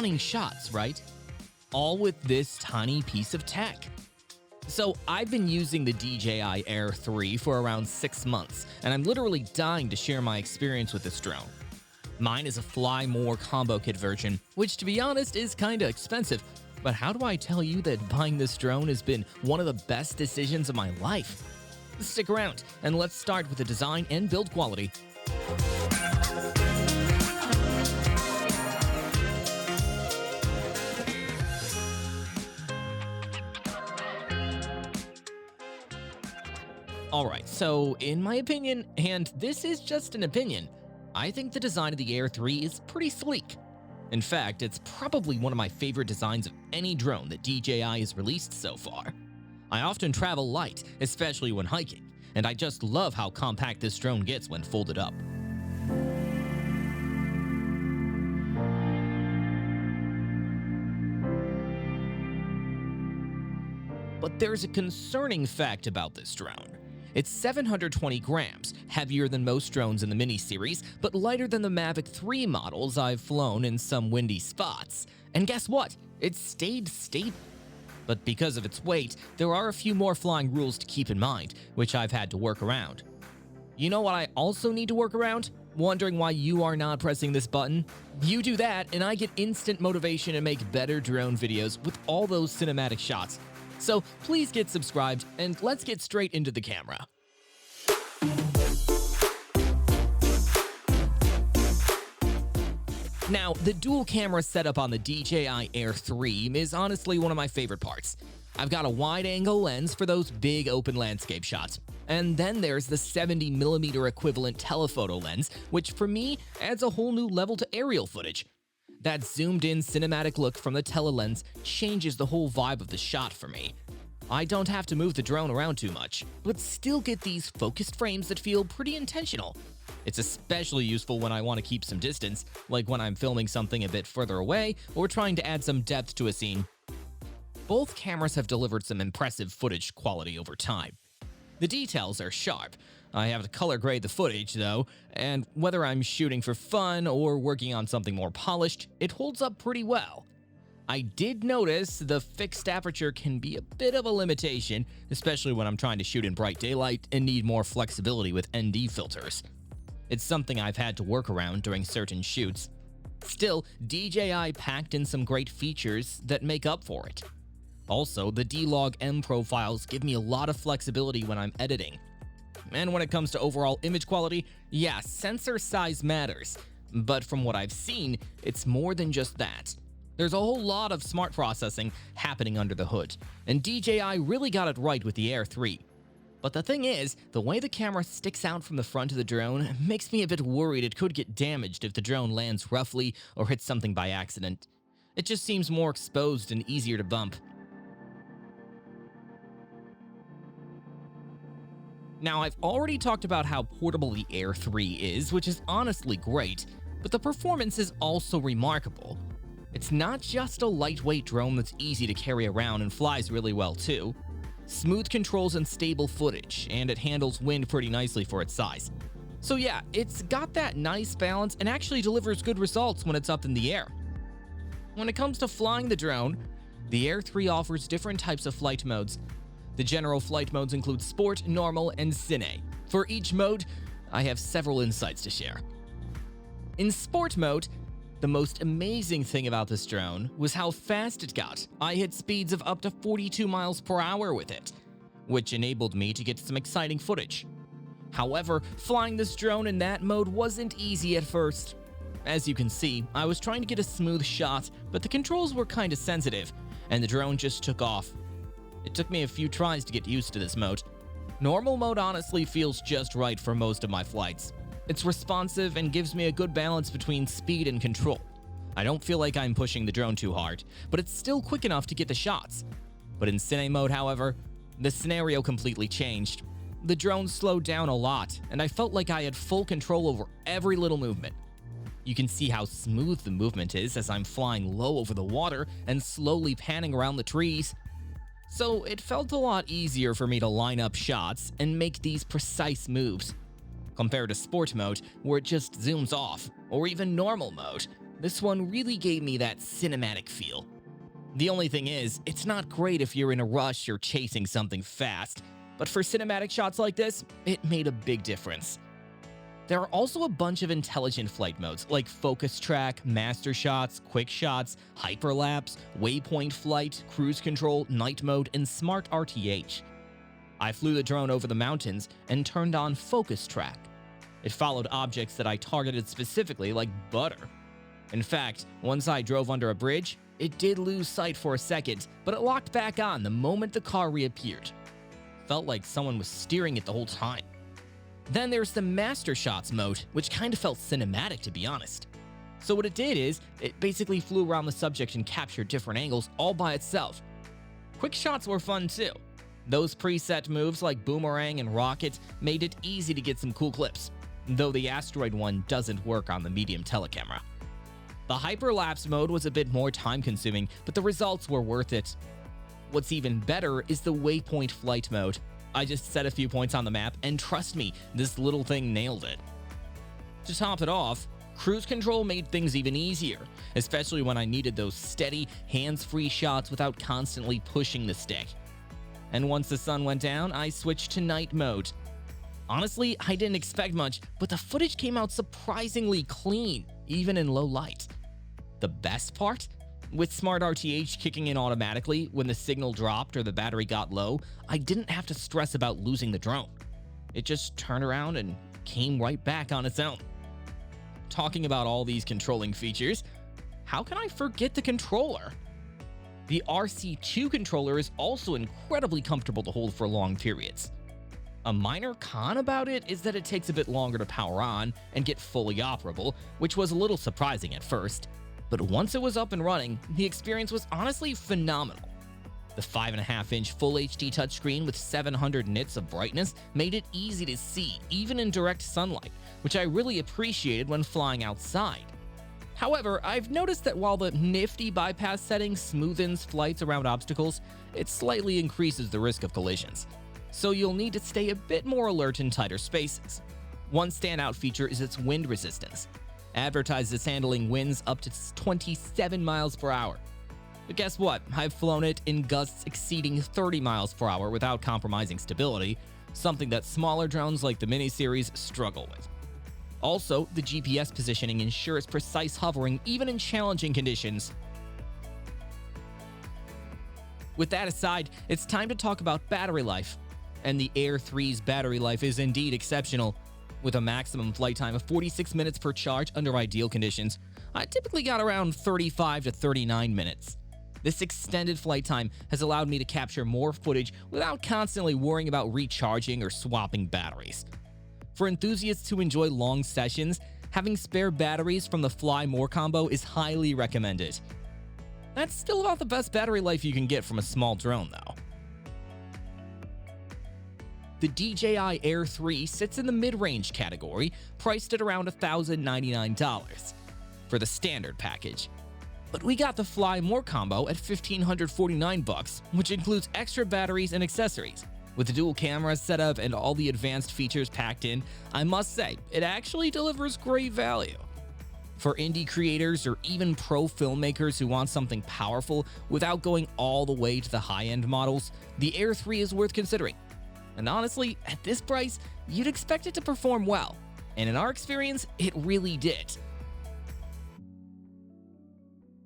stunning shots, right? All with this tiny piece of tech. So I've been using the DJI Air 3 for around 6 months, and I'm literally dying to share my experience with this drone. Mine is a Fly More combo kit version, which to be honest is kinda expensive, but how do I tell you that buying this drone has been one of the best decisions of my life? Stick around, and let's start with the design and build quality. Alright, so in my opinion, and this is just an opinion, I think the design of the Air 3 is pretty sleek. In fact, it's probably one of my favorite designs of any drone that DJI has released so far. I often travel light, especially when hiking, and I just love how compact this drone gets when folded up. But there's a concerning fact about this drone. It's 720 grams, heavier than most drones in the mini-series, but lighter than the Mavic 3 models I've flown in some windy spots. And guess what? It stayed stable. But because of its weight, there are a few more flying rules to keep in mind, which I've had to work around. You know what I also need to work around? Wondering why you are not pressing this button? You do that, and I get instant motivation to make better drone videos with all those cinematic shots. So please get subscribed, and let's get straight into the camera. Now, the dual camera setup on the DJI Air 3 is honestly one of my favorite parts. I've got a wide-angle lens for those big open landscape shots. And then there's the 70mm equivalent telephoto lens, which for me adds a whole new level to aerial footage. That zoomed-in cinematic look from the telelens changes the whole vibe of the shot for me. I don't have to move the drone around too much, but still get these focused frames that feel pretty intentional. It's especially useful when I want to keep some distance, like when I'm filming something a bit further away or trying to add some depth to a scene. Both cameras have delivered some impressive footage quality over time. The details are sharp. I have to color grade the footage though, and whether I'm shooting for fun or working on something more polished, it holds up pretty well. I did notice the fixed aperture can be a bit of a limitation, especially when I'm trying to shoot in bright daylight and need more flexibility with ND filters. It's something I've had to work around during certain shoots. Still, DJI packed in some great features that make up for it. Also, the D-Log M profiles give me a lot of flexibility when I'm editing. And when it comes to overall image quality, yeah, sensor size matters. But from what I've seen, it's more than just that. There's a whole lot of smart processing happening under the hood, and DJI really got it right with the Air 3. But the thing is, the way the camera sticks out from the front of the drone makes me a bit worried it could get damaged if the drone lands roughly or hits something by accident. It just seems more exposed and easier to bump. Now, I've already talked about how portable the Air 3 is, which is honestly great, but the performance is also remarkable. It's not just a lightweight drone that's easy to carry around and flies really well too. Smooth controls and stable footage, and it handles wind pretty nicely for its size. So yeah, it's got that nice balance and actually delivers good results when it's up in the air. When it comes to flying the drone, the Air 3 offers different types of flight modes. The general flight modes include Sport, Normal, and Cine. For each mode, I have several insights to share. In Sport mode, the most amazing thing about this drone was how fast it got. I hit speeds of up to 42 miles per hour with it, which enabled me to get some exciting footage. However, flying this drone in that mode wasn't easy at first. As you can see, I was trying to get a smooth shot, but the controls were kinda sensitive, and the drone just took off. It took me a few tries to get used to this mode. Normal mode honestly feels just right for most of my flights. It's responsive and gives me a good balance between speed and control. I don't feel like I'm pushing the drone too hard, but it's still quick enough to get the shots. But in Cine mode, however, the scenario completely changed. The drone slowed down a lot, and I felt like I had full control over every little movement. You can see how smooth the movement is as I'm flying low over the water and slowly panning around the trees. So it felt a lot easier for me to line up shots and make these precise moves. Compared to Sport mode, where it just zooms off, or even Normal mode, This one really gave me that cinematic feel. The only thing is, it's not great if you're in a rush or chasing something fast, but for cinematic shots like this, it made a big difference. There are also a bunch of intelligent flight modes like focus track, master shots, quick shots, hyperlapse, waypoint flight, cruise control, night mode, and smart RTH. I flew the drone over the mountains and turned on focus track. It followed objects that I targeted specifically like butter. In fact, once I drove under a bridge, it did lose sight for a second, but it locked back on the moment the car reappeared. Felt like someone was steering it the whole time. Then there's the Master Shots mode, which kind of felt cinematic to be honest. So what it did is, it basically flew around the subject and captured different angles all by itself. Quick shots were fun too. Those preset moves like Boomerang and Rocket made it easy to get some cool clips, though the asteroid one doesn't work on the medium telecamera. The Hyperlapse mode was a bit more time consuming, but the results were worth it. What's even better is the Waypoint Flight mode. I just set a few points on the map, and trust me, this little thing nailed it. To top it off, cruise control made things even easier, especially when I needed those steady, hands-free shots without constantly pushing the stick. And once the sun went down, I switched to night mode. Honestly, I didn't expect much, but the footage came out surprisingly clean, even in low light. The best part? With Smart RTH kicking in automatically when the signal dropped or the battery got low, I didn't have to stress about losing the drone. It just turned around and came right back on its own. Talking about all these controlling features, how can I forget the controller? The RC2 controller is also incredibly comfortable to hold for long periods. A minor con about it is that it takes a bit longer to power on and get fully operable, which was a little surprising at first. But once it was up and running, the experience was honestly phenomenal. The 5.5-inch Full HD touchscreen with 700 nits of brightness made it easy to see, even in direct sunlight, which I really appreciated when flying outside. However, I've noticed that while the nifty bypass setting smoothens flights around obstacles, it slightly increases the risk of collisions. So you'll need to stay a bit more alert in tighter spaces. One standout feature is its wind resistance. Advertised as handling winds up to 27 miles per hour. But guess what? I've flown it in gusts exceeding 30 miles per hour without compromising stability, something that smaller drones like the Mini series struggle with. Also, the GPS positioning ensures precise hovering even in challenging conditions. With that aside, it's time to talk about battery life. And the Air 3's battery life is indeed exceptional. With a maximum flight time of 46 minutes per charge under ideal conditions, I typically got around 35 to 39 minutes. This extended flight time has allowed me to capture more footage without constantly worrying about recharging or swapping batteries. For enthusiasts who enjoy long sessions, having spare batteries from the Fly More combo is highly recommended. That's still about the best battery life you can get from a small drone though. The DJI Air 3 sits in the mid-range category, priced at around $1,099 for the standard package. But we got the Fly More combo at $1,549, which includes extra batteries and accessories. With the dual camera setup and all the advanced features packed in, I must say, it actually delivers great value. For indie creators or even pro filmmakers who want something powerful without going all the way to the high-end models, the Air 3 is worth considering. And honestly, at this price, you'd expect it to perform well. And in our experience, it really did.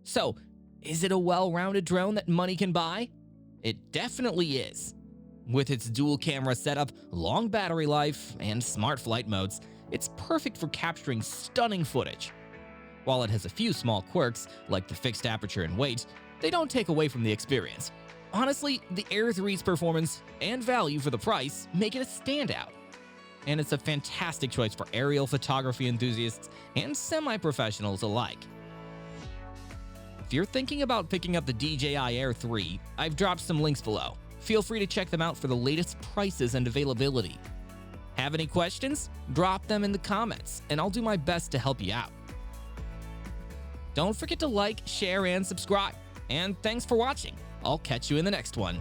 So, is it a well-rounded drone that money can buy? It definitely is. With its dual camera setup, long battery life, and smart flight modes, it's perfect for capturing stunning footage. While it has a few small quirks, like the fixed aperture and weight, they don't take away from the experience. Honestly, the Air 3's performance and value for the price make it a standout. And it's a fantastic choice for aerial photography enthusiasts and semi-professionals alike. If you're thinking about picking up the DJI Air 3, I've dropped some links below. Feel free to check them out for the latest prices and availability. Have any questions? Drop them in the comments, and I'll do my best to help you out. Don't forget to like, share, and subscribe. And thanks for watching. I'll catch you in the next one.